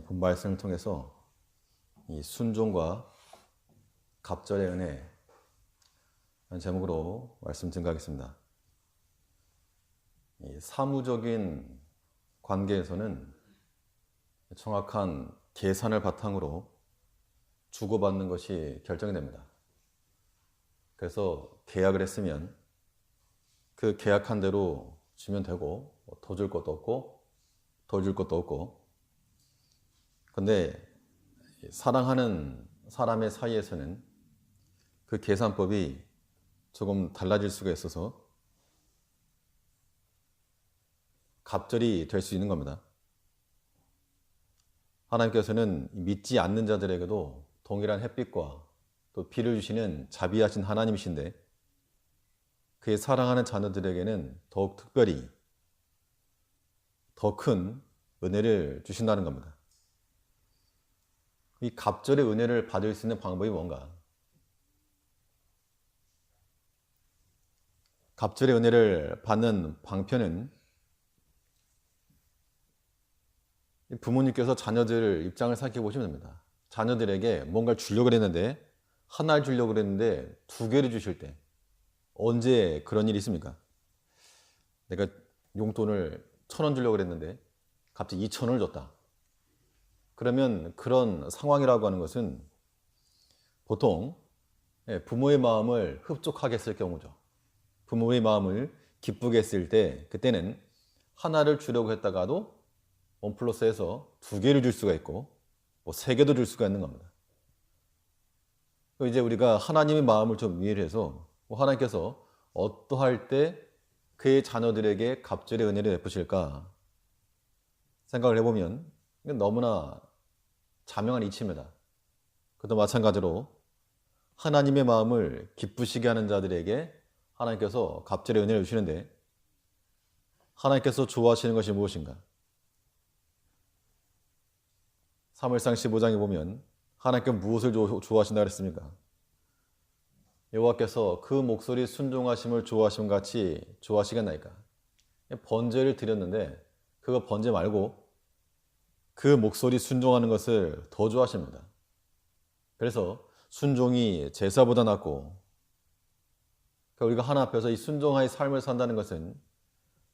본 말씀을 통해서 이 순종과 갑절의 은혜 라는 제목으로 말씀 증가하겠습니다. 이 사무적인 관계에서는 정확한 계산을 바탕으로 주고받는 것이 결정이 됩니다. 그래서 계약을 했으면 그 계약한 대로 주면 되고 더 줄 것도 없고 덜 줄 것도 없고, 근데 사랑하는 사람의 사이에서는 그 계산법이 조금 달라질 수가 있어서 갑절이 될 수 있는 겁니다. 하나님께서는 믿지 않는 자들에게도 동일한 햇빛과 또 비를 주시는 자비하신 하나님이신데, 그의 사랑하는 자녀들에게는 더욱 특별히 더 큰 은혜를 주신다는 겁니다. 이 갑절의 은혜를 받을 수 있는 방법이 뭔가? 갑절의 은혜를 받는 방편은 부모님께서 자녀들 입장을 생각해 보시면 됩니다. 자녀들에게 뭔가를 주려고 했는데, 하나를 주려고 했는데 두 개를 주실 때 언제 그런 일이 있습니까? 내가 용돈을 1,000원 주려고 했는데 갑자기 2,000원을 줬다. 그러면 그런 상황이라고 하는 것은 보통 부모의 마음을 흡족하게 했을 경우죠. 부모의 마음을 기쁘게 했을 때, 그때는 하나를 주려고 했다가도 1 플러스해서 2개를 줄 수가 있고 뭐 3개도 줄 수가 있는 겁니다. 이제 우리가 하나님의 마음을 좀 이해를 해서 하나님께서 어떠할 때 그의 자녀들에게 갑절의 은혜를 베푸실까 생각을 해보면 너무나 자명한 이치입니다. 그것도 마찬가지로 하나님의 마음을 기쁘시게 하는 자들에게 하나님께서 갑절의 은혜를 주시는데, 하나님께서 좋아하시는 것이 무엇인가? 사무엘상 15장에 보면 하나님께서 무엇을 좋아하신다 그랬습니까? 여호와께서 그 목소리 순종하심을 좋아하심 같이 좋아하시겠나이까? 번제를 드렸는데 그거 번제 말고 그 목소리 순종하는 것을 더 좋아하십니다. 그래서 순종이 제사보다 낫고, 우리가 하나님 앞에서 이 순종하의 삶을 산다는 것은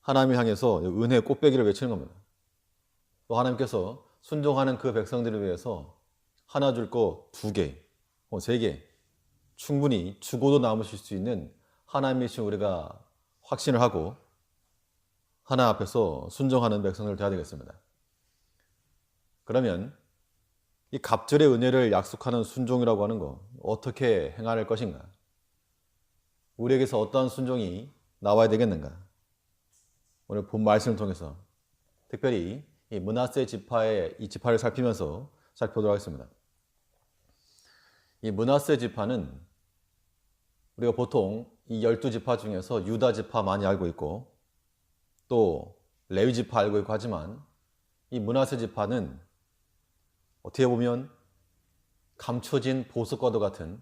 하나님을 향해서 은혜의 꽃배기를 외치는 겁니다. 또 하나님께서 순종하는 그 백성들을 위해서 하나 줄 거 2개, 3개 충분히 주고도 남으실 수 있는 하나님이신 우리가 확신을 하고 하나님 앞에서 순종하는 백성들 되어야 되겠습니다. 그러면 이 갑절의 은혜를 약속하는 순종이라고 하는 거 어떻게 행할 것인가? 우리에게서 어떠한 순종이 나와야 되겠는가? 오늘 본 말씀을 통해서 특별히 이 므낫세 지파의 이 지파를 살피면서 살펴보도록 하겠습니다. 이 므낫세 지파는 우리가 보통 이 12지파 중에서 유다 지파 많이 알고 있고 또 레위 지파 알고 있고 하지만, 이 므낫세 지파는 어떻게 보면 감춰진 보석과도 같은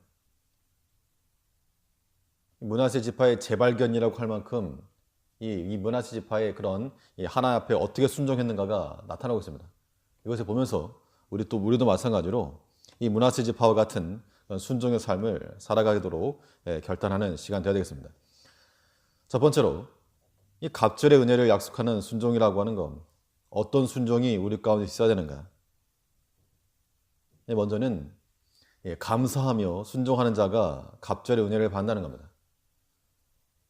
므낫세 지파의 재발견이라고 할 만큼 이 므낫세 지파의 그런 하나님 앞에 어떻게 순종했는가가 나타나고 있습니다. 이것을 보면서 우리도 마찬가지로 이 므낫세 지파와 같은 순종의 삶을 살아가도록 결단하는 시간 되어야 되겠습니다. 첫 번째로 이 갑절의 은혜를 약속하는 순종이라고 하는 건 어떤 순종이 우리 가운데 있어야 되는가? 먼저는 감사하며 순종하는 자가 갑절의 은혜를 받는다는 겁니다.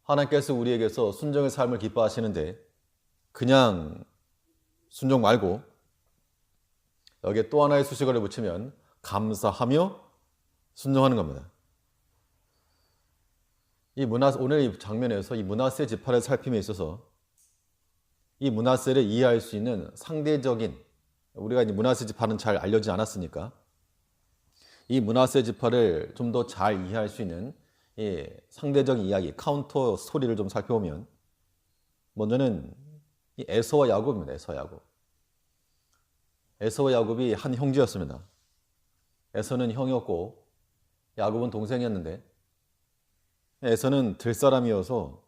하나님께서 우리에게서 순종의 삶을 기뻐하시는데 그냥 순종 말고 여기에 또 하나의 수식어를 붙이면 감사하며 순종하는 겁니다. 오늘 이 장면에서 이 므낫세 지파를 살핌에 있어서 이 므낫세를 이해할 수 있는 상대적인, 우리가 이 므낫세 지파는 잘 알려지지 않았으니까 이 므낫세 지파를 좀 더 잘 이해할 수 있는 상대적인 이야기, 카운터 스토리를 좀 살펴보면, 먼저는 이 에서와 야곱입니다. 에서와 야곱이 한 형제였습니다. 에서는 형이었고 야곱은 동생이었는데, 에서는 들 사람이어서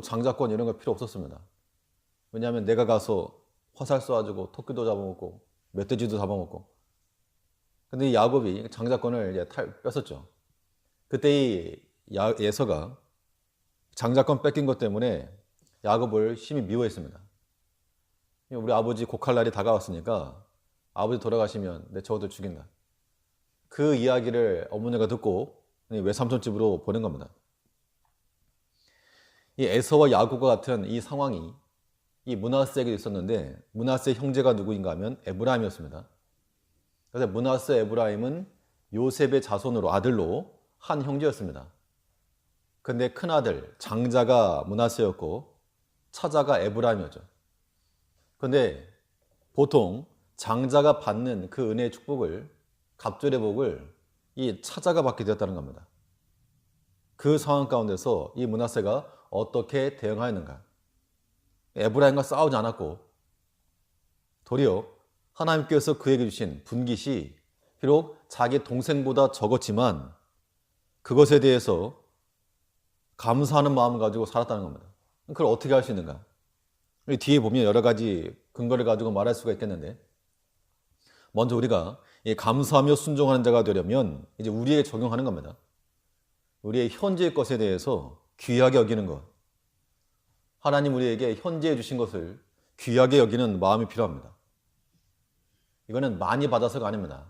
장자권 이런 거 필요 없었습니다. 왜냐하면 내가 가서 화살 쏴가지고 토끼도 잡아먹고 멧돼지도 잡아먹고. 근데 이 야곱이 장자권을 이제 뺏었죠. 그때 이 에서가 장자권 뺏긴 것 때문에 야곱을 심히 미워했습니다. 우리 아버지 곡할 날이 다가왔으니까 아버지 돌아가시면 내 저것도 죽인다. 그 이야기를 어머니가 듣고 외삼촌 집으로 보낸 겁니다. 이 에서와 야곱과 같은 이 상황이 이 므낫세에게 있었는데 므낫세 형제가 누구인가 하면 에브라임이었습니다. 그래서 므낫세 에브라임은 요셉의 자손으로 아들로 한 형제였습니다. 근데 큰아들 장자가 므낫세였고 차자가 에브라임이었죠. 근데 보통 장자가 받는 그 은혜의 축복을 갑절의 복을 이 차자가 받게 되었다는 겁니다. 그 상황 가운데서 이 므낫세가 어떻게 대응하였는가? 에브라임과 싸우지 않았고 도리어 하나님께서 그에게 주신 분깃이 비록 자기 동생보다 적었지만 그것에 대해서 감사하는 마음을 가지고 살았다는 겁니다. 그걸 어떻게 할 수 있는가? 뒤에 보면 여러 가지 근거를 가지고 말할 수가 있겠는데 먼저 우리가 감사하며 순종하는 자가 되려면 이제 우리에게 적용하는 겁니다. 우리의 현재의 것에 대해서 귀하게 여기는 것. 하나님 우리에게 현재해 주신 것을 귀하게 여기는 마음이 필요합니다. 이거는 많이 받아서가 아닙니다.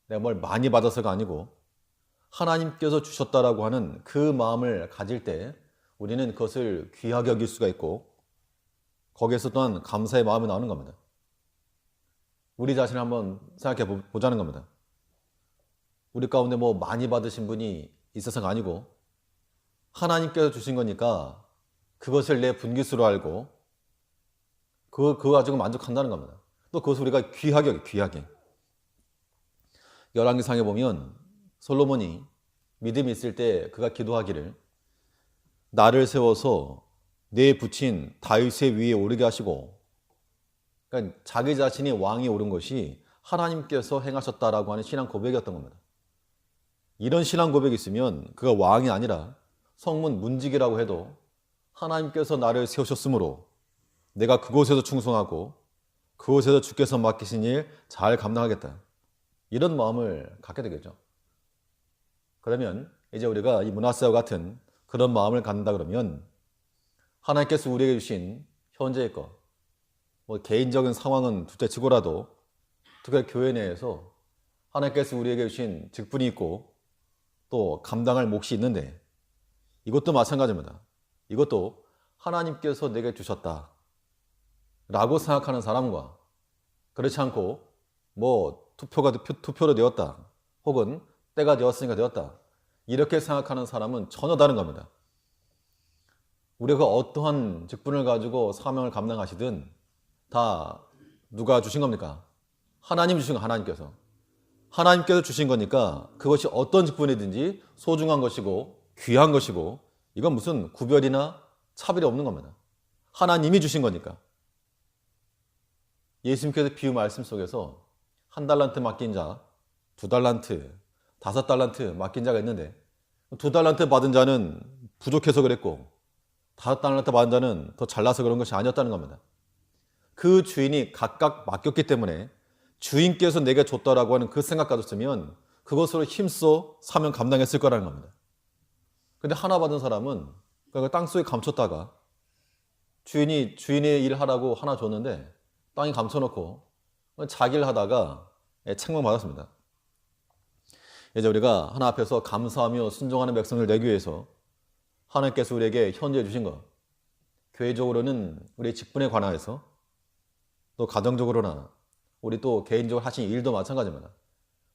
내가 뭘 많이 받아서가 아니고 하나님께서 주셨다라고 하는 그 마음을 가질 때 우리는 그것을 귀하게 여길 수가 있고 거기에서 또한 감사의 마음이 나오는 겁니다. 우리 자신을 한번 생각해 보자는 겁니다. 우리 가운데 뭐 많이 받으신 분이 있어서가 아니고 하나님께서 주신 거니까 그것을 내 분깃으로 알고 그거 가지고 만족한다는 겁니다. 또 그것을 우리가 귀하게 열왕기상에 보면 솔로몬이 믿음이 있을 때 그가 기도하기를 나를 세워서 내 부친 다윗의 위에 오르게 하시고, 그러니까 자기 자신이 왕이 오른 것이 하나님께서 행하셨다라고 하는 신앙 고백이었던 겁니다. 이런 신앙 고백이 있으면 그가 왕이 아니라 성문 문직이라고 해도 하나님께서 나를 세우셨으므로 내가 그곳에서 충성하고 그곳에서 주께서 맡기신 일 잘 감당하겠다. 이런 마음을 갖게 되겠죠. 그러면 이제 우리가 이 므낫세와 같은 그런 마음을 갖는다 그러면 하나님께서 우리에게 주신 현재의 것, 뭐 개인적인 상황은 둘째치고라도 특히 교회 내에서 하나님께서 우리에게 주신 직분이 있고 또 감당할 몫이 있는데 이것도 마찬가지입니다. 이것도 하나님께서 내게 주셨다 라고 생각하는 사람과 그렇지 않고 뭐 투표로 되었다 혹은 때가 되었으니까 되었다 이렇게 생각하는 사람은 전혀 다른 겁니다. 우리가 어떠한 직분을 가지고 사명을 감당하시든 다 누가 주신 겁니까? 하나님 주신 거, 하나님께서 주신 거니까 그것이 어떤 직분이든지 소중한 것이고 귀한 것이고 이건 무슨 구별이나 차별이 없는 겁니다. 하나님이 주신 거니까. 예수님께서 비유 말씀 속에서 1달란트 맡긴 자, 2달란트, 5달란트 맡긴 자가 있는데 2달란트 받은 자는 부족해서 그랬고 5달란트 받은 자는 더 잘나서 그런 것이 아니었다는 겁니다. 그 주인이 각각 맡겼기 때문에 주인께서 내게 줬다라고 하는 그 생각 가졌으면 그것으로 힘써 사명 감당했을 거라는 겁니다. 근데 하나 받은 사람은 그 땅속에 감췄다가 주인의 일을 하라고 하나 줬는데 땅에 감춰놓고 자기 일 하다가 책망받았습니다. 이제 우리가 하나 앞에서 감사하며 순종하는 백성을 되기 위해서 하나님께서 우리에게 현재 주신 것, 교회적으로는 우리의 직분에 관하여서 또 가정적으로나 우리 또 개인적으로 하신 일도 마찬가지입니다.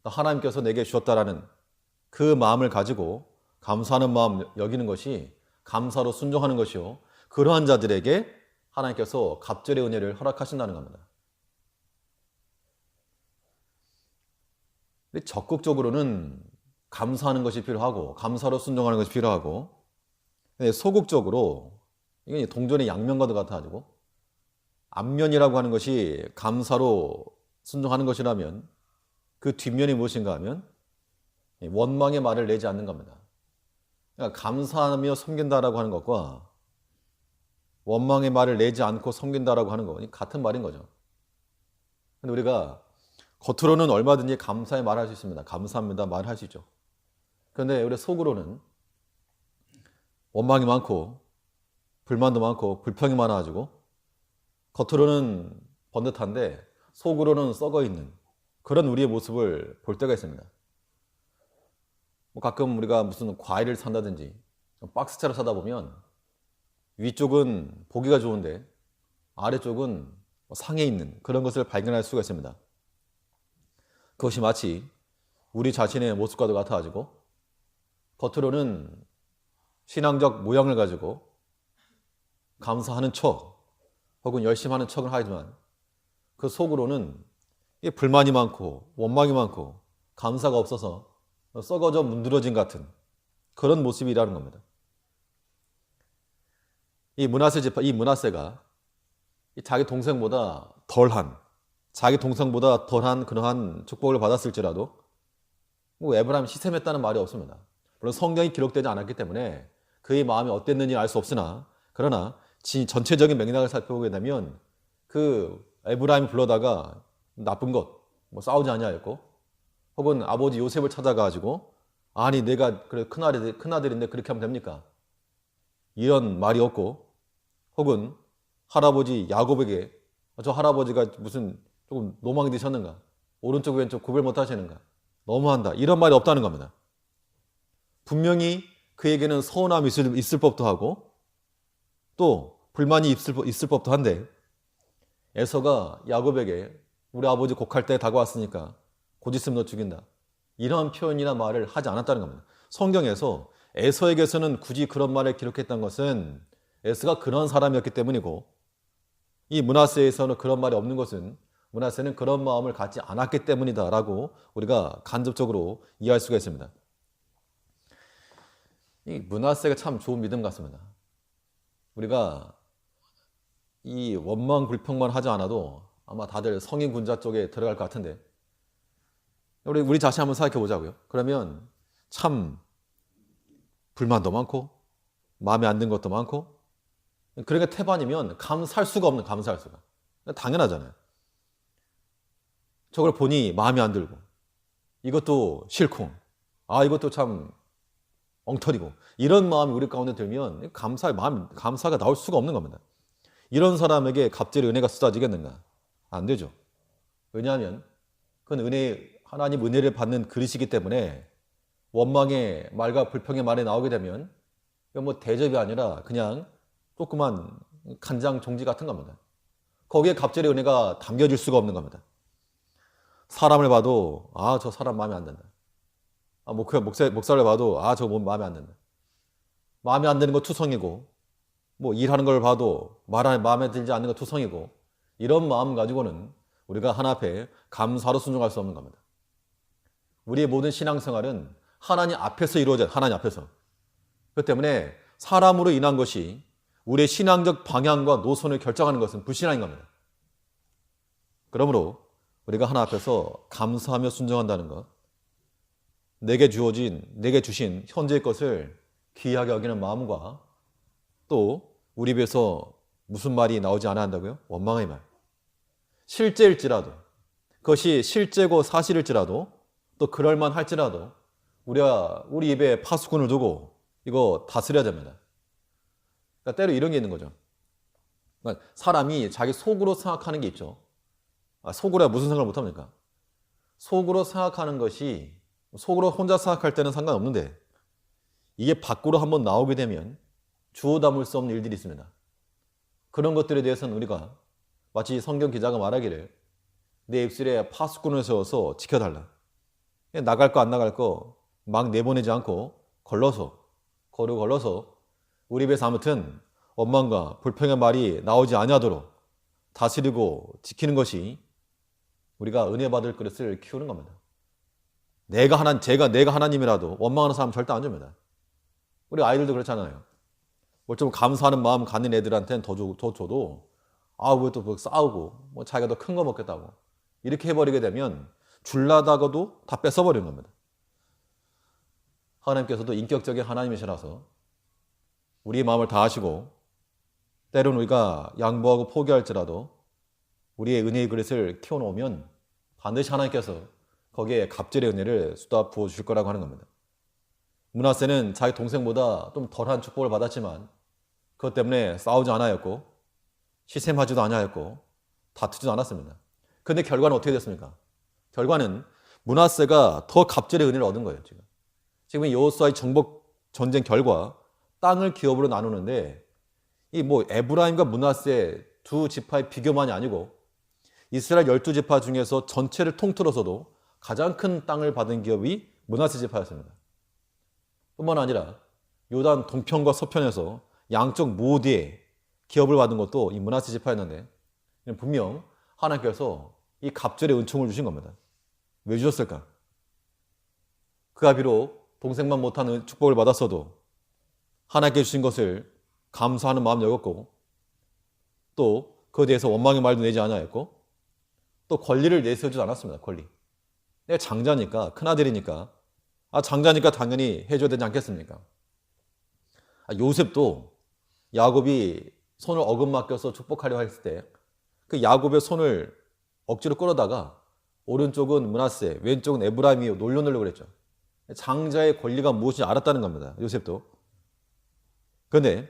하나님께서 내게 주셨다라는 그 마음을 가지고 감사하는 마음 여기는 것이 감사로 순종하는 것이요. 그러한 자들에게 하나님께서 갑절의 은혜를 허락하신다는 겁니다. 근데 적극적으로는 감사하는 것이 필요하고 감사로 순종하는 것이 필요하고 근데 소극적으로 이건 동전의 양면과도 같아가지고 앞면이라고 하는 것이 감사로 순종하는 것이라면 그 뒷면이 무엇인가 하면 원망의 말을 내지 않는 겁니다. 그러니까 감사하며 섬긴다라고 하는 것과 원망의 말을 내지 않고 섬긴다라고 하는 것 같은 말인 거죠. 근데 우리가 겉으로는 얼마든지 감사의 말을 할 수 있습니다. 감사합니다 말을 할 수 있죠. 그런데 우리 속으로는 원망이 많고 불만도 많고 불평이 많아가지고 겉으로는 번듯한데 속으로는 썩어있는 그런 우리의 모습을 볼 때가 있습니다. 가끔 우리가 무슨 과일을 산다든지 박스차를 사다 보면 위쪽은 보기가 좋은데 아래쪽은 상해 있는 그런 것을 발견할 수가 있습니다. 그것이 마치 우리 자신의 모습과도 같아가지고 겉으로는 신앙적 모양을 가지고 감사하는 척 혹은 열심히 하는 척을 하지만 그 속으로는 불만이 많고 원망이 많고 감사가 없어서 썩어져 문드러진 같은 그런 모습이라는 겁니다. 이 므낫세가 자기 동생보다 덜한 그러한 축복을 받았을지라도 에브라임 시샘했다는 말이 없습니다. 물론 성경이 기록되지 않았기 때문에 그의 마음이 어땠는지 알 수 없으나 그러나 전체적인 맥락을 살펴보게 되면 그 에브라임이 불러다가 나쁜 것, 싸우지 아니하였고 혹은 아버지 요셉을 찾아가지고 아니 내가 그래 큰아들인데 그렇게 하면 됩니까? 이런 말이 없고 혹은 할아버지 야곱에게 저 할아버지가 무슨 조금 노망이 드셨는가? 오른쪽 왼쪽 구별 못 하시는가? 너무한다. 이런 말이 없다는 겁니다. 분명히 그에게는 서운함이 있을 법도 하고 또 불만이 있을 법도 한데 에서가 야곱에게 우리 아버지 곡할 때 다가왔으니까 곧 있으면 너 죽인다. 이런 표현이나 말을 하지 않았다는 겁니다. 성경에서 에서에게서는 굳이 그런 말을 기록했던 것은 에서가 그런 사람이었기 때문이고 이 므낫세에서는 그런 말이 없는 것은 므낫세는 그런 마음을 갖지 않았기 때문이다라고 우리가 간접적으로 이해할 수가 있습니다. 이 므낫세가 참 좋은 믿음 같습니다. 우리가 이 원망 불평만 하지 않아도 아마 다들 성인 군자 쪽에 들어갈 것 같은데 우리 자신 한번 생각해 보자고요. 그러면 참 불만도 많고 마음에 안 드는 것도 많고 그러니까 태반이면 감사할 수가. 당연하잖아요. 저걸 보니 마음에 안 들고 이것도 싫고 이것도 참 엉터리고 이런 마음이 우리 가운데 들면 감사가 나올 수가 없는 겁니다. 이런 사람에게 갑자기 은혜가 쏟아지겠는가? 안 되죠. 왜냐하면 그건 하나님 은혜를 받는 그릇이기 때문에 원망의 말과 불평의 말이 나오게 되면 이건 대접이 아니라 그냥 조그만 간장 종지 같은 겁니다. 거기에 갑자기 은혜가 담겨질 수가 없는 겁니다. 사람을 봐도 저 사람 마음에 안 든다. 목사를 봐도 저거 마음에 안 든다. 마음에 안 드는 거 투성이고 일하는 걸 봐도 마음에 들지 않는 거 투성이고 이런 마음 가지고는 우리가 하나님 앞에 감사로 순종할 수 없는 겁니다. 우리의 모든 신앙생활은 하나님 앞에서 이루어져요. 하나님 앞에서. 그렇기 때문에 사람으로 인한 것이 우리의 신앙적 방향과 노선을 결정하는 것은 불신앙인 겁니다. 그러므로 우리가 하나님 앞에서 감사하며 순종한다는 것, 내게 주신 현재의 것을 귀하게 여기는 마음과 또 우리 입에서 무슨 말이 나오지 않아야 한다고요? 원망의 말. 실제일지라도 그것이 실제고 사실일지라도 또 그럴만 할지라도 우리 입에 파수꾼을 두고 이거 다스려야 됩니다. 그러니까 때로 이런 게 있는 거죠. 그러니까 사람이 자기 속으로 생각하는 게 있죠. 속으로 무슨 생각을 못합니까? 속으로 생각하는 것이 속으로 혼자 생각할 때는 상관없는데 이게 밖으로 한번 나오게 되면 주워 담을 수 없는 일들이 있습니다. 그런 것들에 대해서는 우리가 마치 성경 기자가 말하기를 내 입술에 파수꾼을 세워서 지켜달라. 나갈 거 안 나갈 거 막 내보내지 않고 걸러서 우리 입에서 아무튼 원망과 불평의 말이 나오지 아니하도록 다스리고 지키는 것이 우리가 은혜 받을 그릇을 키우는 겁니다. 내가 하나님이라도 원망하는 사람 절대 안 줍니다. 우리 아이들도 그렇잖아요. 좀 감사하는 마음 갖는 애들한테는 더 줘도 왜 또 싸우고 자기가 더 큰 거 먹겠다고 이렇게 해버리게 되면 줄라다가도 다 뺏어버리는 겁니다. 하나님께서도 인격적인 하나님이시라서 우리의 마음을 다 아시고 때로는 우리가 양보하고 포기할지라도 우리의 은혜의 그릇을 키워놓으면 반드시 하나님께서 거기에 갑절의 은혜를 쏟아 부어주실 거라고 하는 겁니다. 므낫세는 자기 동생보다 좀 덜한 축복을 받았지만 그것 때문에 싸우지 않았고 시샘하지도 않았고 다투지도 않았습니다. 그런데 결과는 어떻게 됐습니까? 결과는 므낫세가 더 갑절의 은혜를 얻은 거예요. 지금 여호수아의 정복 전쟁 결과 땅을 기업으로 나누는데 이 에브라임과 므낫세 두 지파의 비교만이 아니고 이스라엘 12지파 중에서 전체를 통틀어서도 가장 큰 땅을 받은 기업이 므낫세 지파였습니다. 뿐만 아니라 요단 동편과 서편에서 양쪽 모두에 기업을 받은 것도 이 므낫세 지파였는데 분명 하나님께서 이 갑절의 은총을 주신 겁니다. 왜 주셨을까? 그가 비록 동생만 못한 축복을 받았어도 하나님께 주신 것을 감사하는 마음을 여겼고 또 그에 대해서 원망의 말도 내지 않았고 또 권리를 내세우지 않았습니다. 권리. 내가 장자니까 큰아들이니까 장자니까 당연히 해줘야 되지 않겠습니까? 요셉도 야곱이 손을 어긋맡겨서 축복하려 했을 때 그 야곱의 손을 억지로 끌어다가 오른쪽은 므낫세, 왼쪽은 에브라임이 놀려놓으려고 그랬죠. 장자의 권리가 무엇인지 알았다는 겁니다. 요셉도. 그런데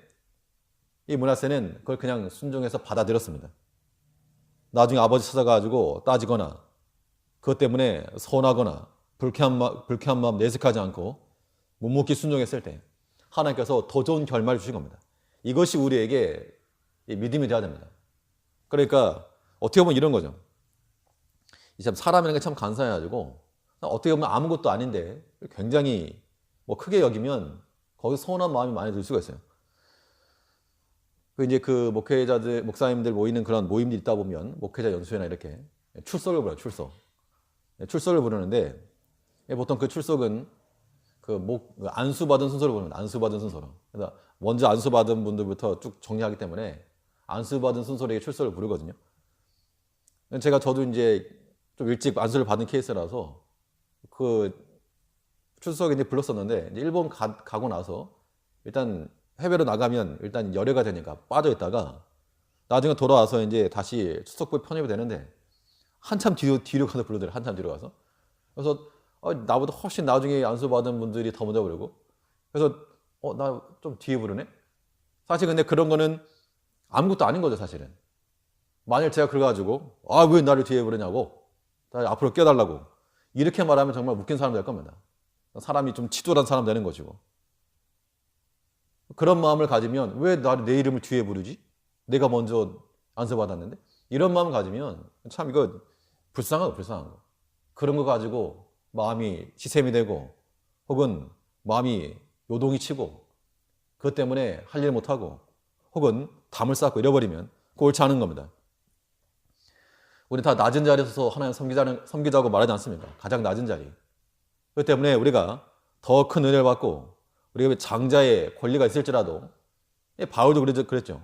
이 므낫세는 그걸 그냥 순종해서 받아들였습니다. 나중에 아버지 찾아가지고 따지거나 그것 때문에 서운하거나 불쾌한 마음 내색하지 않고 묵묵히 순종했을 때 하나님께서 더 좋은 결말을 주신 겁니다. 이것이 우리에게 믿음이 되어야 됩니다. 그러니까 어떻게 보면 이런 거죠. 참 사람이라는 게 참 간사해가지고 어떻게 보면 아무것도 아닌데 굉장히 크게 여기면 거기서 서운한 마음이 많이 들 수가 있어요. 이제 그 목회자들, 목사님들 모이는 그런 모임들이 있다 보면 목회자 연수회나 이렇게 출석을 부려요. 출석을 부르는데 보통 그 출석은 안수받은 순서로 부릅니다. 안수받은 순서로. 그래서 먼저 안수받은 분들부터 쭉 정리하기 때문에 안수받은 순서로 출석을 부르거든요. 저도 이제 좀 일찍 안수를 받은 케이스라서 그 출석에 이제 불렀었는데 이제 일본 가고 나서 일단 해외로 나가면 일단 열애가 되니까 빠져 있다가 나중에 돌아와서 이제 다시 출석부에 편입이 되는데 한참 뒤로 가서 부르더래요. 한참 뒤로 가서. 그래서 나보다 훨씬 나중에 안수받은 분들이 더 먼저 부르고 그래서 나 좀 뒤에 부르네? 사실 근데 그런 거는 아무것도 아닌 거죠, 사실은. 만일 제가 그래가지고 왜 나를 뒤에 부르냐고 앞으로 껴달라고 이렇게 말하면 정말 웃긴 사람 될 겁니다. 사람이 좀 치졸한 사람 되는 것이고 그런 마음을 가지면 왜 내 이름을 뒤에 부르지? 내가 먼저 안수받았는데? 이런 마음을 가지면 참 이거 불쌍한 거. 그런 거 가지고 마음이 시샘이 되고 혹은 마음이 요동이 치고 그것 때문에 할 일 못하고 혹은 담을 쌓고 잃어버리면 옳지 않은 겁니다. 우리 다 낮은 자리에서 하나님 섬기자고 말하지 않습니까? 가장 낮은 자리. 그렇기 때문에 우리가 더 큰 은혜를 받고 우리가 장자의 권리가 있을지라도 바울도 그랬죠.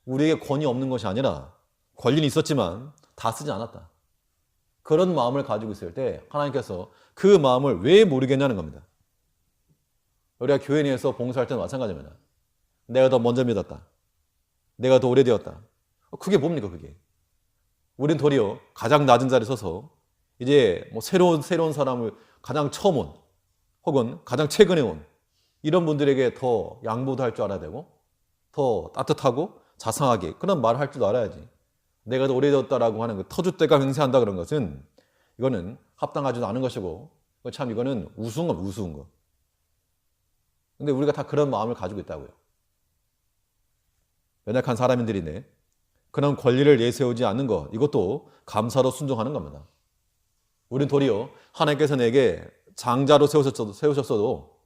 우리에게 권위 없는 것이 아니라 권리는 있었지만 다 쓰지 않았다. 그런 마음을 가지고 있을 때 하나님께서 그 마음을 왜 모르겠냐는 겁니다. 우리가 교회 내에서 봉사할 때는 마찬가지입니다. 내가 더 먼저 믿었다. 내가 더 오래되었다. 그게 뭡니까 그게? 우린 도리어 가장 낮은 자리에 서서 이제 새로운 사람을 가장 처음 온 혹은 가장 최근에 온 이런 분들에게 더 양보도 할 줄 알아야 되고 더 따뜻하고 자상하게 그런 말을 할 줄도 알아야지. 내가 더 오래되었다라고 하는 그 터줏대감 행세한다 그런 것은 이거는 합당하지도 않은 것이고 참 이거는 우스운 거. 근데 우리가 다 그런 마음을 가지고 있다고요. 연약한 사람들인데 그런 권리를 내세우지 않는 것 이것도 감사로 순종하는 겁니다. 우린 도리어 하나님께서 내게 장자로 세우셨어도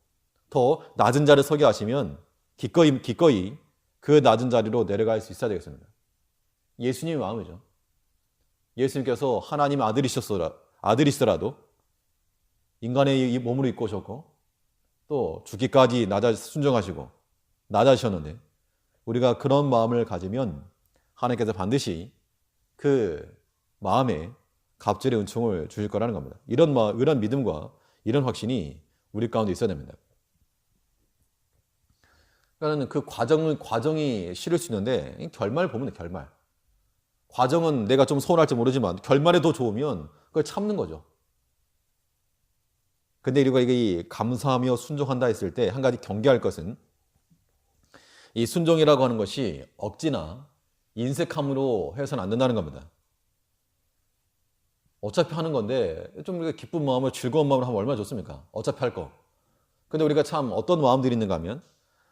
더 낮은 자리에 서게 하시면 기꺼이 그 낮은 자리로 내려갈 수 있어야 되겠습니다. 예수님의 마음이죠. 예수님께서 하나님의 아들이시더라도 인간의 몸으로 입고 오셨고 또 죽기까지 순종하시고 낮아지셨는데 우리가 그런 마음을 가지면 하나님께서 반드시 그 마음에 갑절의 은총을 주실 거라는 겁니다. 이런 믿음과 이런 확신이 우리 가운데 있어야 됩니다. 그러니까 그 과정이 싫을 수 있는데 결말 보면 결말. 과정은 내가 좀 서운할지 모르지만 결말이 더 좋으면 그걸 참는 거죠. 근데 우리가 이게 감사하며 순종한다 했을 때 한 가지 경계할 것은 이 순종이라고 하는 것이 억지나 인색함으로 해서는 안 된다는 겁니다. 어차피 하는 건데 좀 우리가 기쁜 마음을 즐거운 마음으로 하면 얼마나 좋습니까? 어차피 할 거. 근데 우리가 참 어떤 마음들이 있는가 하면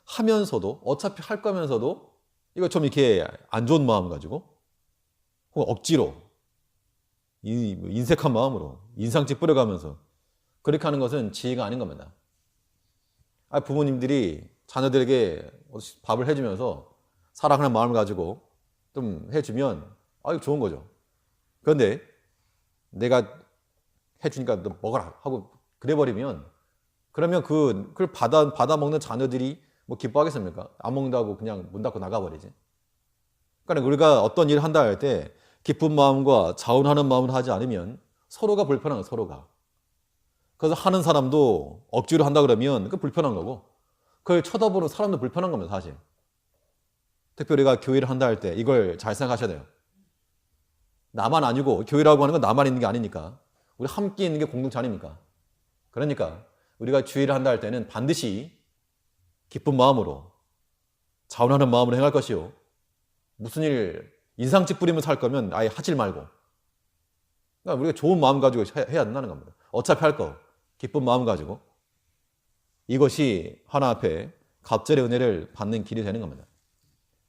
하면서도 어차피 할 거면서도 이거 좀 이렇게 안 좋은 마음 가지고 혹은 억지로 인색한 마음으로 인상집 뿌려가면서 그렇게 하는 것은 지혜가 아닌 겁니다. 부모님들이 자녀들에게 밥을 해주면서 사랑하는 마음을 가지고 좀 해주면 이거 좋은 거죠. 그런데 내가 해주니까 너 먹어라 하고 그래버리면 그러면 그걸 받아 먹는 자녀들이 뭐 기뻐하겠습니까? 안 먹는다고 그냥 문 닫고 나가버리지. 그러니까 우리가 어떤 일을 한다 할 때 기쁜 마음과 자원하는 마음을 하지 않으면 서로가 불편한 거예요. 서로가. 그래서 하는 사람도 억지로 한다 그러면 그 불편한 거고 그걸 쳐다보는 사람도 불편한 겁니다. 사실. 특별히 우리가 교회를 한다 할 때 이걸 잘 생각하셔야 돼요. 나만 아니고 교회라고 하는 건 나만 있는 게 아니니까 우리 함께 있는 게 공동체 아닙니까? 그러니까 우리가 주의를 한다 할 때는 반드시 기쁜 마음으로 자원하는 마음으로 행할 것이요. 무슨 일 인상집 뿌리면서 할 거면 아예 하질 말고 그러니까 우리가 좋은 마음 가지고 해야 된다는 겁니다. 어차피 할 거 기쁜 마음 가지고 이것이 하나 앞에 갑절의 은혜를 받는 길이 되는 겁니다.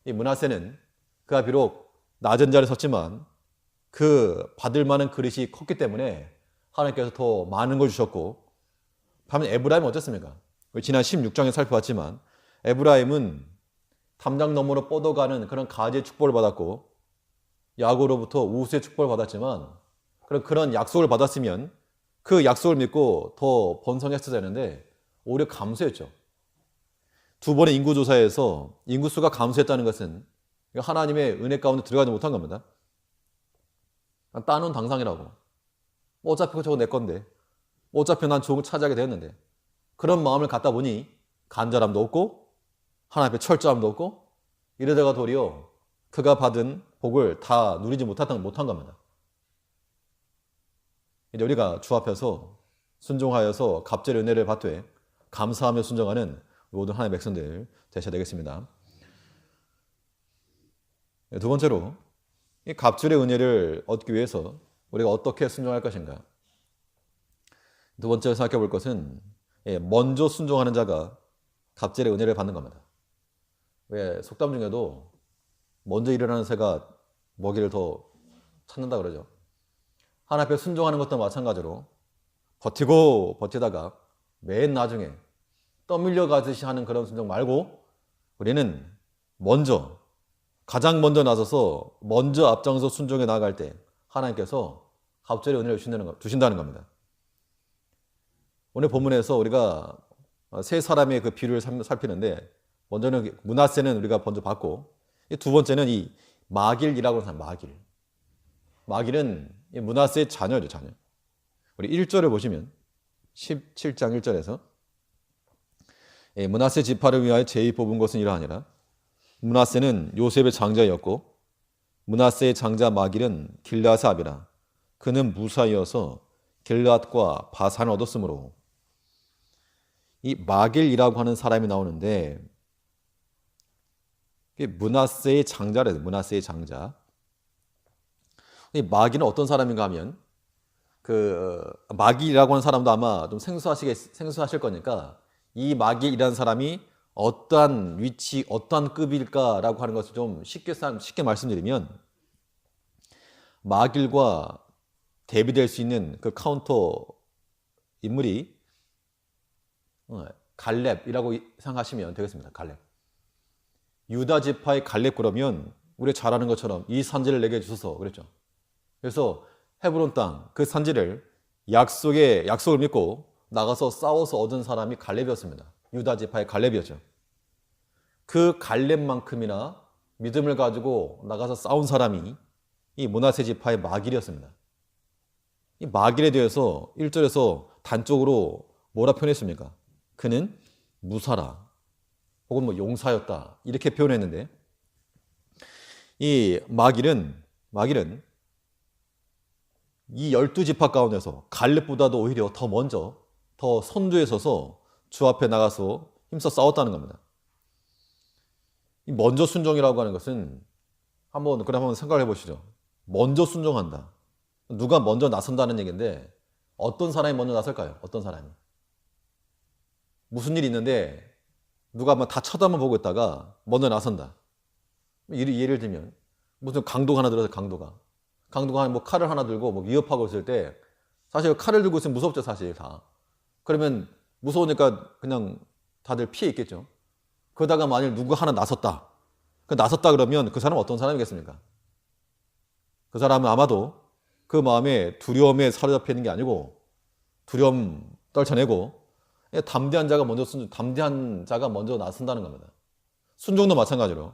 이 므낫세는 그가 비록 낮은 자리에 섰지만 그 받을 만한 그릇이 컸기 때문에 하나님께서 더 많은 걸 주셨고 반면 에브라임은 어땠습니까? 지난 16장에 살펴봤지만 에브라임은 담장 너머로 뻗어가는 그런 가지의 축복을 받았고 야고로부터 우스의 축복을 받았지만 그런 약속을 받았으면 그 약속을 믿고 더 번성했어야 되는데 오히려 감소했죠. 두 번의 인구조사에서 인구수가 감소했다는 것은 하나님의 은혜 가운데 들어가지 못한 겁니다. 따놓은 당상이라고. 어차피 저거 내 건데. 어차피 난 좋은 걸 차지하게 되었는데. 그런 마음을 갖다 보니 간절함도 없고 하나님 앞에 철저함도 없고 이러다가 도리어 그가 받은 복을 다 누리지 못한 겁니다. 이제 우리가 주 앞에서 순종하여서 갑절의 은혜를 받되 감사하며 순종하는 모든 하나님의 백성들 되셔야 되겠습니다. 두 번째로 이 갑절의 은혜를 얻기 위해서 우리가 어떻게 순종할 것인가? 두 번째로 생각해 볼 것은 먼저 순종하는 자가 갑절의 은혜를 받는 겁니다. 왜 속담 중에도 먼저 일어나는 새가 먹이를 더 찾는다 그러죠. 하나님 앞에 순종하는 것도 마찬가지로 버티고 버티다가 맨 나중에 떠밀려 가듯이 하는 그런 순종 말고 우리는 먼저 가장 먼저 나서서 먼저 앞장서 순종해 나아갈 때 하나님께서 갑절의 은혜를 주신다는 겁니다. 오늘 본문에서 우리가 세 사람의 그 비유를 살피는데 먼저는 므낫세는 우리가 먼저 봤고 두 번째는 이 마길이라고 하는 사람 마길은 므낫세의 자녀죠. 자녀. 우리 1절을 보시면 17장 1절에서 므낫세 지파를 위하여 제의 뽑은 것은 이러하니라. 므낫세는 요셉의 장자였고 므낫세의 장자 마길은 길르앗의 아비라. 그는 무사이어서 길르앗과 바산을 얻었으므로. 이 마길이라고 하는 사람이 나오는데 므낫세의 장자래요. 므낫세의 장자. 이 마길은 어떤 사람인가 하면 마길이라고 하는 사람도 아마 좀 생소하실 거니까 이 마길이라는 사람이 어떠한 위치, 어떠한 급일까라고 하는 것을 좀 쉽게 말씀드리면 마길과 대비될 수 있는 그 카운터 인물이 갈렙이라고 생각하시면 되겠습니다. 갈렙. 유다 지파의 갈렙 그러면 우리 잘 아는 것처럼 이 산지를 내게 주소서 그랬죠. 그래서 헤브론 땅 그 산지를 약속을 믿고 나가서 싸워서 얻은 사람이 갈렙이었습니다. 유다 지파의 갈렙이었죠. 그 갈렙만큼이나 믿음을 가지고 나가서 싸운 사람이 이 므낫세 지파의 마길이었습니다. 이 마길에 대해서 1절에서 단적으로 뭐라 표현했습니까? 그는 무사라 혹은 용사였다 이렇게 표현했는데 이 마길은 마길은 이 12지파 가운데서 갈렙보다도 오히려 더 먼저 더 선두에 서서 주 앞에 나가서 힘써 싸웠다는 겁니다. 이 먼저 순종이라고 하는 것은 한번 생각을 해보시죠. 먼저 순종한다. 누가 먼저 나선다는 얘기인데 어떤 사람이 먼저 나설까요? 어떤 사람이? 무슨 일이 있는데 누가 다 쳐다만 보고 있다가 먼저 나선다. 예를 들면 무슨 강도가 하나 들어서 강도가 뭐 칼을 하나 들고 뭐 위협하고 있을 때 사실 칼을 들고 있으면 무섭죠, 사실 다. 그러면 무서우니까 그냥 다들 피해 있겠죠. 그러다가 만일 누구 하나 나섰다. 나섰다 그러면 그 사람은 어떤 사람이겠습니까? 그 사람은 아마도 그 마음에 두려움에 사로잡혀 있는 게 아니고 두려움 떨쳐내고 담대한 자가 먼저 나선다는 겁니다. 순종도 마찬가지로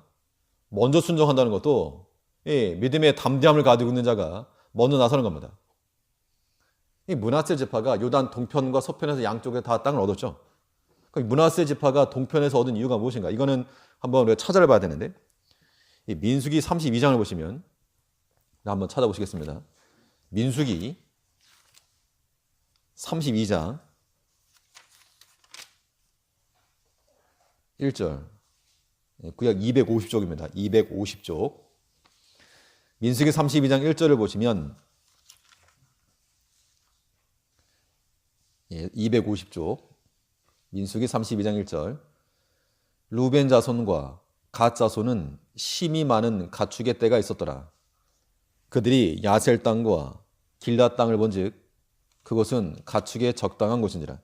먼저 순종한다는 것도 믿음의 담대함을 가지고 있는 자가 먼저 나서는 겁니다. 이 므낫세 지파가 요단 동편과 서편에서 양쪽에 다 땅을 얻었죠. 므낫세 지파가 동편에서 얻은 이유가 무엇인가? 이거는 한번 우리가 찾아봐야 되는데 이 민수기 32장을 보시면 한번 찾아보시겠습니다. 민수기 32장 1절 구약 250쪽입니다. 250쪽 민수기 32장 1절을 보시면 250쪽 민수기 32장 1절 루벤 자손과 갓 자손은 심이 많은 가축의 떼가 있었더라. 그들이 야셀 땅과 길앗 땅을 본즉 그곳은 가축의 적당한 곳이니라.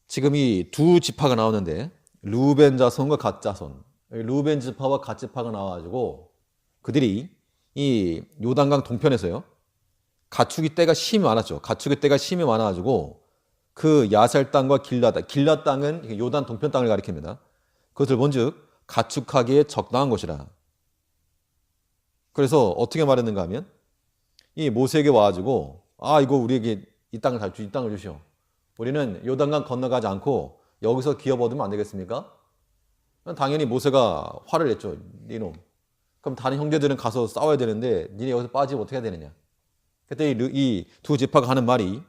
지금 이 두 지파가 나오는데 루벤 자손과 갓 자손, 루벤 지파와 갓 지파가 나와가지고 그들이 이 요단강 동편에서요 가축의 떼가 심이 많았죠. 가축의 떼가 심이 많아가지고 그 야셀 땅과 길앗 땅은 요단 동편 땅을 가리킵니다. 그것을 본즉 가축하기에 적당한 곳이라. 그래서 어떻게 말했는가 하면 이 모세에게 와가지고 이거 우리에게 이 땅을 주시오. 우리는 요단강 건너가지 않고 여기서 기업 얻으면 안 되겠습니까? 당연히 모세가 화를 냈죠. 니놈. 그럼 다른 형제들은 가서 싸워야 되는데 니네 여기서 빠지면 어떻게 해야 되느냐. 그때 이 두 지파가 하는 말이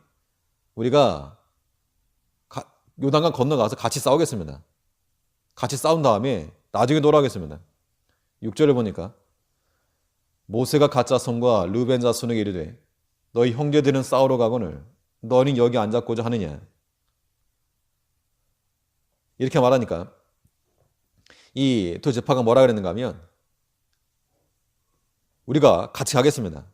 우리가 요단강 건너가서 같이 싸우겠습니다. 같이 싸운 다음에 나중에 돌아오겠습니다. 6절을 보니까 모세가 갓 자손과 르벤 자손에게 이르되 너희 형제들은 싸우러 가거늘 너는 여기 앉았고자 하느냐. 이렇게 말하니까 이 두 지파가 뭐라 그랬는가 하면 우리가 같이 가겠습니다.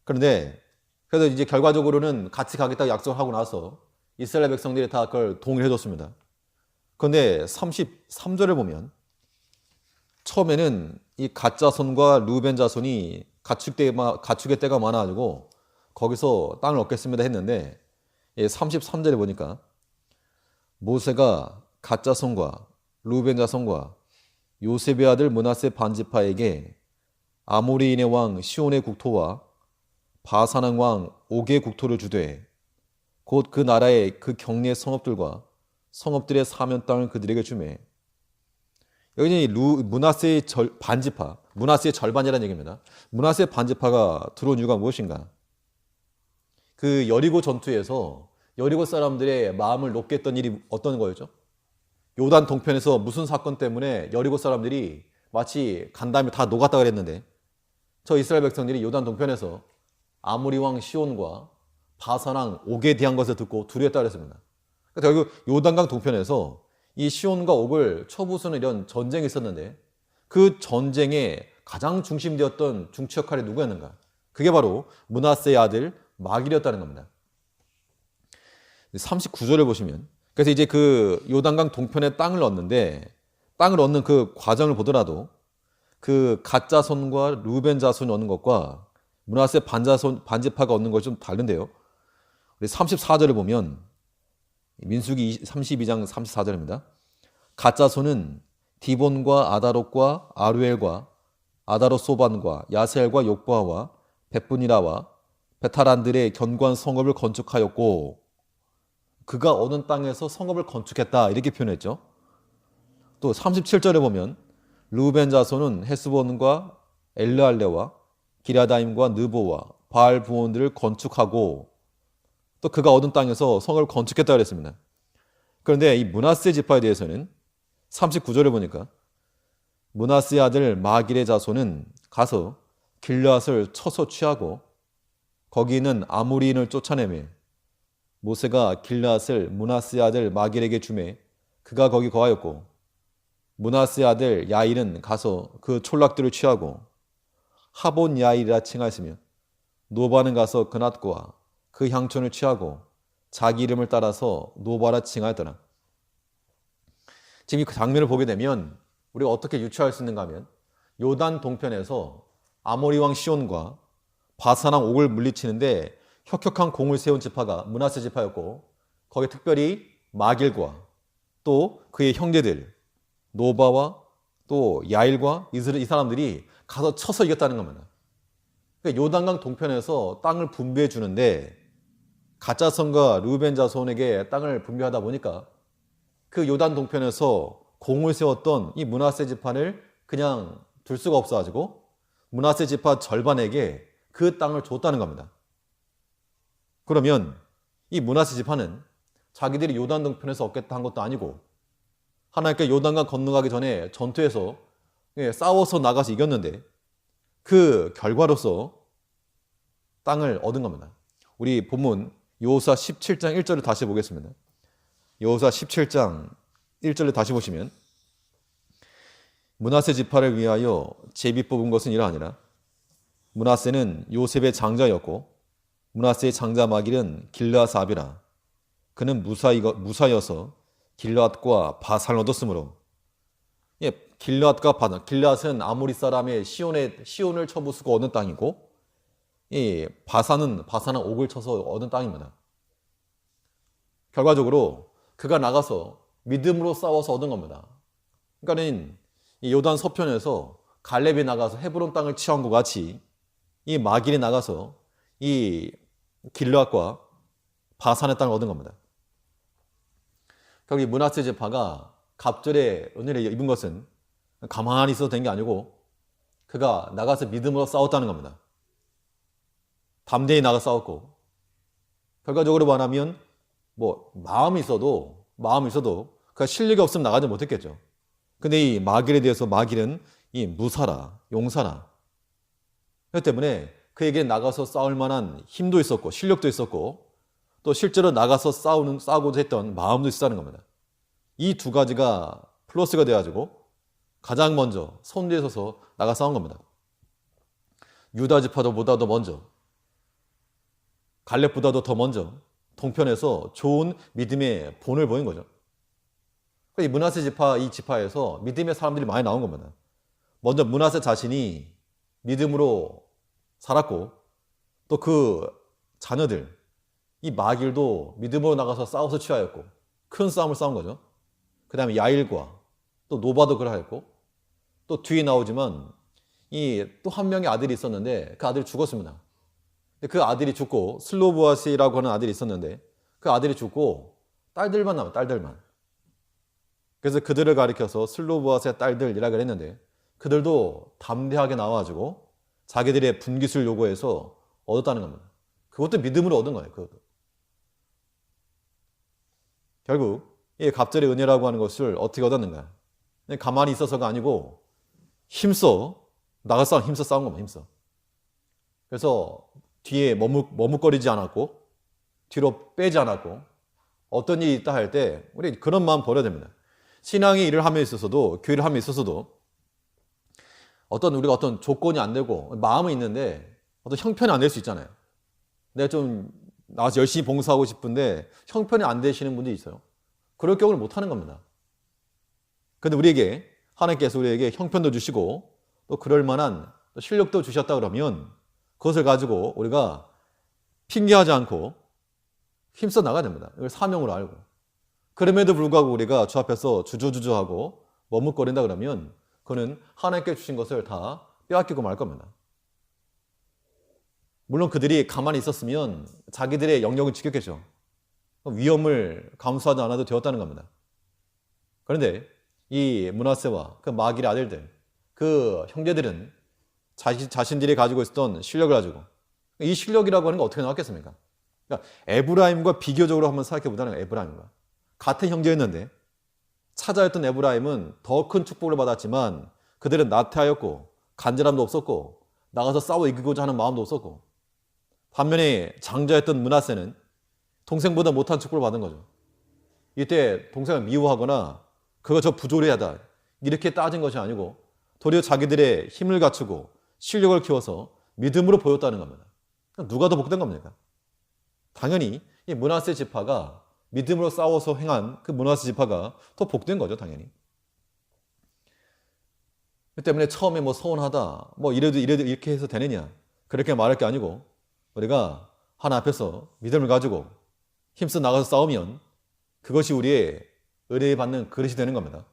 그런데 그래서 이제 결과적으로는 같이 가겠다고 약속을 하고 나서 이스라엘 백성들이 다 그걸 동의해 줬습니다. 그런데 33절을 보면 처음에는 이 갓 자손과 루벤 자손이 가축의 떼가 많아가지고 거기서 땅을 얻겠습니다 했는데 33절에 보니까 모세가 갓 자손과 루벤 자손과 요셉의 아들 므낫세 반지파에게 아모리인의 왕 시온의 국토와 바산왕 왕 옥의 국토를 주되 곧 그 나라의 그 경내 성읍들과 성읍들의 사면 땅을 그들에게 주매. 여기는 므낫세의 반지파, 므낫세의 절반이라는 얘기입니다. 므낫세 반지파가 들어온 이유가 무엇인가? 그 여리고 전투에서 여리고 사람들의 마음을 높게 했던 일이 어떤 거였죠? 요단 동편에서 무슨 사건 때문에 여리고 사람들이 마치 간 다음에 다 녹았다 그랬는데 저 이스라엘 백성들이 요단 동편에서 아모리 왕 시온과 바산 왕 옥에 대한 것을 듣고 두려웠다 그랬습니다. 결국 요단강 동편에서 이 시온과 옥을 쳐부수는 이런 전쟁이 있었는데 그 전쟁의 가장 중심되었던 중추 역할이 누구였는가? 그게 바로 므낫세의 아들 마길이었다는 겁니다. 39절을 보시면 그래서 이제 그 요단강 동편에 땅을 얻는데 땅을 얻는 그 과정을 보더라도 그 갓 자손과 루벤 자손이 얻는 것과 므낫세 반지파가 얻는 것이 좀 다른데요. 우리 34절을 보면 민수기 32장 34절입니다. 갓 자손은 디본과 아다롯과 아루엘과 아다롯 소반과 야셀과 욕바와 벳분이라와 베타란들의 견고한 성읍을 건축하였고 그가 얻은 땅에서 성읍을 건축했다 이렇게 표현했죠. 또 37절에 보면 르우벤 자손은 헤스본과 엘르알레와 기라다임과 느보와 바알 부원들을 건축하고 또 그가 얻은 땅에서 성을 건축했다 그랬습니다. 그런데 이 므낫세 지파에 대해서는 39절을 보니까 므낫세의 아들 마길의 자손은 가서 길르앗을 쳐서 취하고 거기 있는 아모리인을 쫓아내매 모세가 길르앗을 므낫세의 아들 마길에게 주매 그가 거기 거하였고 므낫세의 아들 야일은 가서 그 촌락들을 취하고 하본 야일이라 칭하였으며 노바는 가서 그낫과 그 향촌을 취하고 자기 이름을 따라서 노바라 칭하였더라. 지금 이 장면을 보게 되면 우리가 어떻게 유추할 수 있는가 하면 요단 동편에서 아모리 왕 시온과 바산 왕 옥을 물리치는데 혁혁한 공을 세운 지파가 므낫세 지파였고 거기에 특별히 마길과 또 그의 형제들 노바와 또 야일과 이 사람들이 가서 쳐서 이겼다는 겁니다. 그러니까 요단강 동편에서 땅을 분배해 주는데 가짜성과 르우벤 자손에게 땅을 분배하다 보니까 그 요단 동편에서 공을 세웠던 이 므낫세 지파를 그냥 둘 수가 없어가지고 므낫세 지파 절반에게 그 땅을 줬다는 겁니다. 그러면 이 므낫세 지파는 자기들이 요단 동편에서 얻겠다 한 것도 아니고 하나님께 요단강 건너가기 전에 전투에서 싸워서 나가서 이겼는데 그 결과로서 땅을 얻은 겁니다. 우리 본문 여호수아 17장 1절을 다시 보겠습니다. 여호수아 17장 1절을 다시 보시면 므낫세 지파를 위하여 제비 뽑은 것은 이러하니라. 므낫세는 요셉의 장자였고 므낫세의 장자 마길은 길르앗 아비라. 그는 무사여서 길르앗과 바산을 얻었으므로 길르앗과 바산, 길르앗은 아모리 사람의 시온을 쳐부수고 얻은 땅이고 바산은 옥을 쳐서 얻은 땅입니다. 결과적으로 그가 나가서 믿음으로 싸워서 얻은 겁니다. 그러니까는 이 요단 서편에서 갈렙이 나가서 헤브론 땅을 취한 것 같이 이 마길이 나가서 이 길르앗과 바산의 땅을 얻은 겁니다. 결국 이 므낫세 지파가 갑절의 은혜를 입은 것은 가만히 있어도 된 게 아니고 그가 나가서 믿음으로 싸웠다는 겁니다. 담대히 나가 싸웠고 결과적으로 말하면 마음이 있어도 그가 실력이 없으면 나가지 못했겠죠. 근데 이 마길에 대해서 마길은 이 무사라, 용사라. 그렇기 때문에 그에게 나가서 싸울 만한 힘도 있었고 실력도 있었고 또 실제로 나가서 싸우고자 했던 마음도 있었다는 겁니다. 이 두 가지가 플러스가 돼가지고 가장 먼저 선두에 서서 나가 싸운 겁니다. 유다 지파보다도 먼저 갈렙보다도 더 먼저 동편에서 좋은 믿음의 본을 보인 거죠. 이 므낫세 지파, 이 지파에서 믿음의 사람들이 많이 나온 겁니다. 먼저 므낫세 자신이 믿음으로 살았고 또 그 자녀들 이 마길도 믿음으로 나가서 싸워서 취하였고 큰 싸움을 싸운 거죠. 그 다음에 야일과 또 노바도 그러하였고 또 뒤에 나오지만 이 또 한 명의 아들이 있었는데 그 아들이 죽었습니다. 그 아들이 죽고 슬로보아스라고 하는 아들이 있었는데 그 아들이 죽고 딸들만 남아요. 딸들만. 그래서 그들을 가리켜서 슬로보아스의 딸들이라고 했는데 그들도 담대하게 나와가지고 자기들의 분깃을 요구해서 얻었다는 겁니다. 그것도 믿음으로 얻은 거예요. 그것도. 결국 이 갑절의 은혜라고 하는 것을 어떻게 얻었는가? 가만히 있어서가 아니고 힘써 싸운 겁니다. 힘써. 그래서 뒤에 머뭇거리지 않았고 뒤로 빼지 않았고 어떤 일이 있다 할 때 우리 그런 마음 버려야 됩니다. 신앙의 일을 함에 있어서도 교회를 함에 있어서도 우리가 어떤 조건이 안 되고 마음은 있는데 어떤 형편이 안 될 수 있잖아요. 내가 좀 나와서 열심히 봉사하고 싶은데 형편이 안 되시는 분들이 있어요. 그럴 경우를 못 하는 겁니다. 그런데 하나님께서 우리에게 형편도 주시고 또 그럴 만한 실력도 주셨다 그러면 그것을 가지고 우리가 핑계하지 않고 힘써 나가야 됩니다. 이걸 사명으로 알고. 그럼에도 불구하고 우리가 주 앞에서 주저주저하고 머뭇거린다 그러면 그는 하나님께 주신 것을 다 빼앗기고 말 겁니다. 물론 그들이 가만히 있었으면 자기들의 영역을 지켰겠죠. 위험을 감수하지 않아도 되었다는 겁니다. 그런데 이 므낫세와 그 마길의 아들들 그 형제들은 자신들이 가지고 있었던 실력을 가지고, 이 실력이라고 하는 게 어떻게 나왔겠습니까? 그러니까 에브라임과 비교적으로 한번 생각해 보자는 에브라임과 같은 형제였는데 차자였던 에브라임은 더 큰 축복을 받았지만 그들은 나태하였고 간절함도 없었고 나가서 싸워 이기고자 하는 마음도 없었고, 반면에 장자였던 므낫세는 동생보다 못한 축복을 받은 거죠. 이때 동생을 미워하거나 그거 저 부조리하다 이렇게 따진 것이 아니고 도리어 자기들의 힘을 갖추고 실력을 키워서 믿음으로 보였다는 겁니다. 누가 더 복된 겁니까? 당연히 이 므낫세 지파가 믿음으로 싸워서 행한 그 므낫세 지파가 더 복된 거죠, 당연히. 그 때문에 처음에 뭐 서운하다, 뭐 이래도 이렇게 해서 되느냐, 그렇게 말할 게 아니고 우리가 하나 앞에서 믿음을 가지고 힘써 나가서 싸우면 그것이 우리의 의뢰받는 그릇이 되는 겁니다.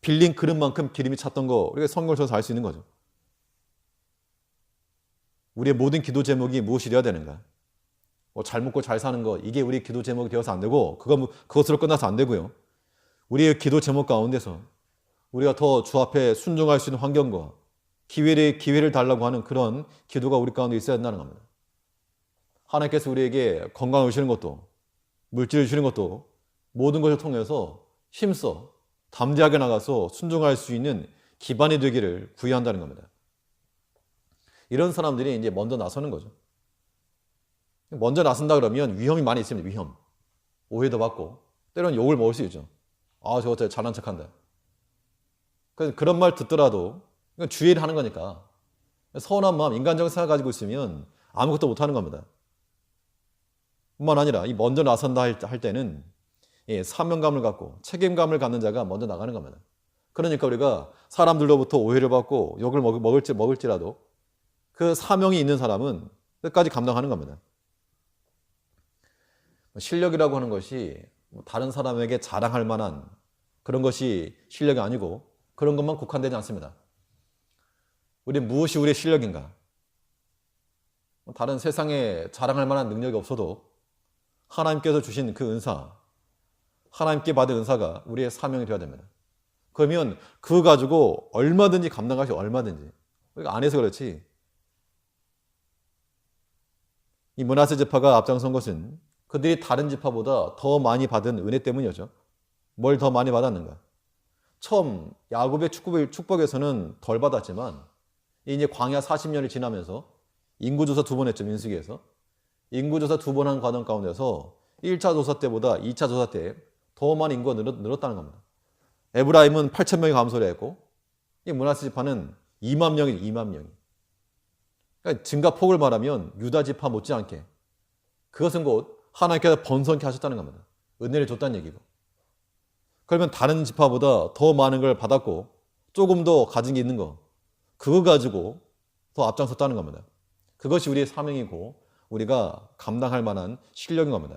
빌린 그릇만큼 기름이 찼던 거 우리가 성경을 통해서 알 수 있는 거죠. 우리의 모든 기도 제목이 무엇이 되어야 되는가? 뭐 잘 먹고 잘 사는 거, 이게 우리 기도 제목이 되어서 안 되고 그것으로 끝나서 안 되고요. 우리의 기도 제목 가운데서 우리가 더 주 앞에 순종할 수 있는 환경과 기회를 달라고 하는 그런 기도가 우리 가운데 있어야 된다는 겁니다. 하나님께서 우리에게 건강을 주시는 것도 물질을 주시는 것도 모든 것을 통해서 힘써 담대하게 나가서 순종할 수 있는 기반이 되기를 구해한다는 겁니다. 이런 사람들이 이제 먼저 나서는 거죠. 먼저 나선다 그러면 위험이 많이 있습니다. 위험. 오해도 받고 때로는 욕을 먹을 수 있죠. 아, 저거 잘난 척한다. 그런 말 듣더라도 이건 주의를 하는 거니까 서운한 마음, 인간적인 생각 가지고 있으면 아무것도 못하는 겁니다. 뿐만 아니라 이 먼저 나선다 할 때는 사명감을 갖고 책임감을 갖는 자가 먼저 나가는 겁니다. 그러니까 우리가 사람들로부터 오해를 받고 욕을 먹을지라도 그 사명이 있는 사람은 끝까지 감당하는 겁니다. 실력이라고 하는 것이 다른 사람에게 자랑할 만한 그런 것이 실력이 아니고 그런 것만 국한되지 않습니다. 우리 무엇이 우리의 실력인가? 다른 세상에 자랑할 만한 능력이 없어도 하나님께서 주신 그 은사, 하나님께 받은 은사가 우리의 사명이 되어야 됩니다. 그러면 그거 가지고 얼마든지 감당할 수 얼마든지. 우리가 안 해서 그렇지. 이 므낫세 지파가 앞장선 것은 그들이 다른 지파보다 더 많이 받은 은혜 때문이었죠. 뭘 더 많이 받았는가? 처음 야곱의 축복에서는 덜 받았지만 이제 광야 40년이 지나면서 인구조사 2번 했죠. 민수기에서. 인구조사 2번 한 과정 가운데서 1차 조사 때보다 2차 조사 때 더 많은 인구가 늘었다는 겁니다. 에브라임은 8,000명이 감소를 했고 이 므낫세 지파는 2만 명이 2만 명이. 그러니까 증가폭을 말하면 유다 지파 못지않게 그것은 곧 하나님께서 번성케 하셨다는 겁니다. 은혜를 줬다는 얘기고. 그러면 다른 지파보다 더 많은 걸 받았고 조금 더 가진 게 있는 거, 그거 가지고 더 앞장섰다는 겁니다. 그것이 우리의 사명이고 우리가 감당할 만한 실력인 겁니다.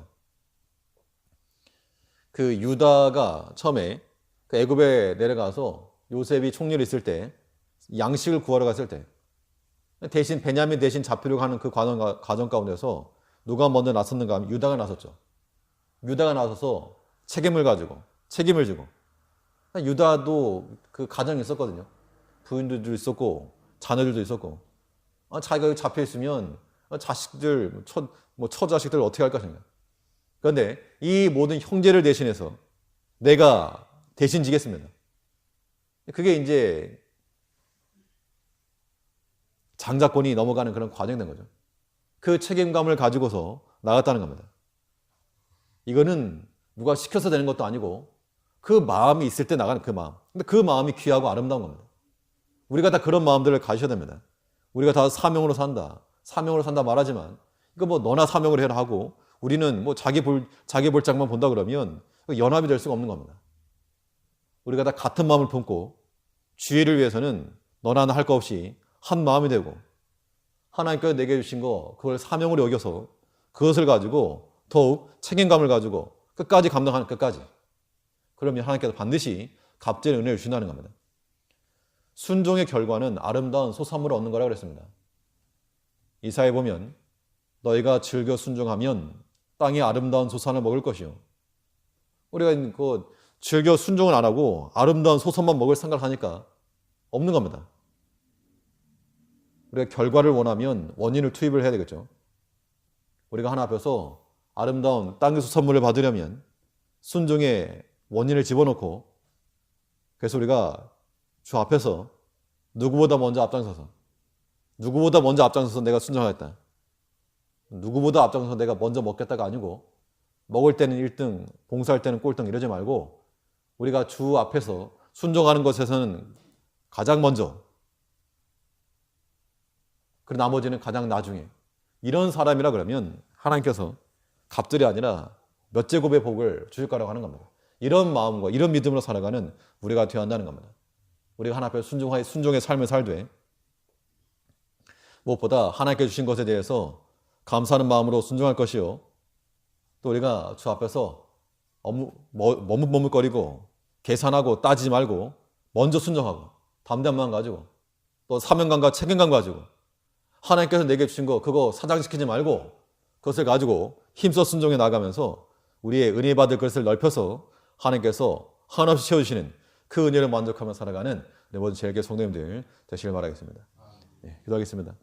그 유다가 처음에 그 애굽에 내려가서 요셉이 총리를 있을 때 양식을 구하러 갔을 때 대신 베냐민 대신 잡히려고 하는 그 과정 가운데서 누가 먼저 나섰는가 하면 유다가 나섰죠. 유다가 나서서 책임을 지고 유다도 그 가정이 있었거든요. 부인들도 있었고 자녀들도 있었고 자기가 잡혀 있으면 자식들 처자식들 어떻게 할 것인가. 그런데 이 모든 형제를 대신해서 내가 대신 지겠습니다. 그게 이제 장자권이 넘어가는 그런 과정이 된 거죠. 그 책임감을 가지고서 나갔다는 겁니다. 이거는 누가 시켜서 되는 것도 아니고 그 마음이 있을 때 나가는 그 마음. 근데 그 마음이 귀하고 아름다운 겁니다. 우리가 다 그런 마음들을 가져야 됩니다. 우리가 다 사명으로 산다 말하지만 이거 뭐 너나 사명을 해라 하고 우리는 뭐 자기 볼짝만 본다 그러면 연합이 될 수가 없는 겁니다. 우리가 다 같은 마음을 품고 주의를 위해서는 너나 나 할 거 없이 한 마음이 되고 하나님께서 내게 주신 거 그걸 사명으로 여겨서 그것을 가지고 더욱 책임감을 가지고 끝까지 감당하는 끝까지. 그러면 하나님께서 반드시 값진 은혜를 주신다는 겁니다. 순종의 결과는 아름다운 소산물을 얻는 거라고 그랬습니다. 이사야에 보면 너희가 즐겨 순종하면 땅이 아름다운 소산을 먹을 것이요. 우리가 그 즐겨 순종을 안 하고 아름다운 소선만 먹을 생각을 하니까 없는 겁니다. 우리가 결과를 원하면 원인을 투입을 해야 되겠죠. 우리가 하나 앞에서 아름다운 땅에서 선물을 받으려면 순종의 원인을 집어넣고, 그래서 우리가 주 앞에서 누구보다 먼저 앞장서서 내가 순종하겠다, 누구보다 앞장서서 내가 먼저 먹겠다가 아니고, 먹을 때는 1등, 봉사할 때는 꼴등 이러지 말고 우리가 주 앞에서 순종하는 것에서는 가장 먼저, 그리고 나머지는 가장 나중에, 이런 사람이라 그러면 하나님께서 갑들이 아니라 몇 제곱의 복을 주실 거라고 하는 겁니다. 이런 마음과 이런 믿음으로 살아가는 우리가 되어야 한다는 겁니다. 우리가 하나님 앞에 순종의 삶을 살되 무엇보다 하나님께 주신 것에 대해서 감사하는 마음으로 순종할 것이요, 또 우리가 주 앞에서 머뭇머뭇거리고 계산하고 따지지 말고 먼저 순종하고 담대한 마음 가지고 또 사명감과 책임감 가지고 하나님께서 내게 주신 거 그거 사장시키지 말고 그것을 가지고 힘써 순종해 나가면서 우리의 은혜 받을 것을 넓혀서 하나님께서 한없이 채워주시는 그 은혜를 만족하며 살아가는 네, 모든 제일교회 성도님들 되시길 바라겠습니다. 네, 기도하겠습니다.